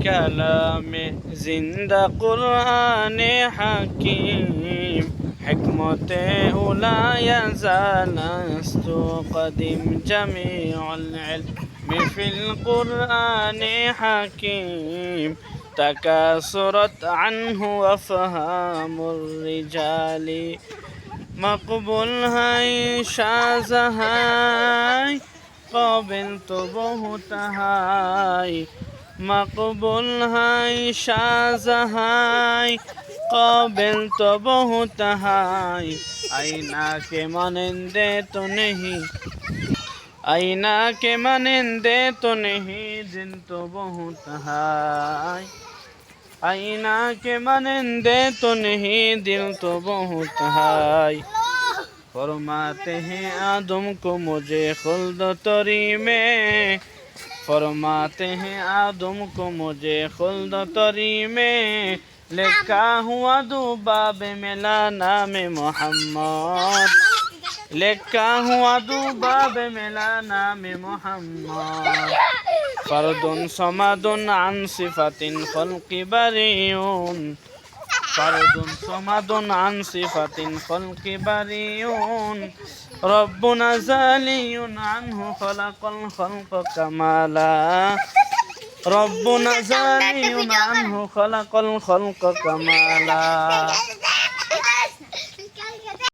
কালামে জিন্দা কুরআনে হাকিম হিকমতে উলায়া জালাস্তু কদিম জামিউল ইলমি ফিল কুরআনে হাকিম تكاثرت عنه أفهام الرجال مقبول هاي شازهاي قابل تو بہت هاي مقبول هاي شازهاي قابل تو بہت هاي आईना के मानिंदे तो नहीं आईना के मानिंदे तो नहीं दिल तो बहुत हाय आईना के मानिंदे तो नहीं दिल तो बहुत हाय फरमाते हैं आदम को मुझे खुल्द तरी में फरमाते हैं आदम को मुझे खुल्द तरी में लिखा हुआ दुबाब मिला नाम मोहम्मद लिखा हुआ दुबाब मिला नाम मोहम्मद फर्दुन समादुन अन सिफातिन खल्क़ि बरीउन फर्दुन समादुन अन सिफातिन खल्क़ि बरीउन रब्बुना ज़ालियुन अन्हु खलक़ल खल्क़ कमाला रब्बुना ज़ालियुन अन्हु खलक़ल खल्क़ कमाला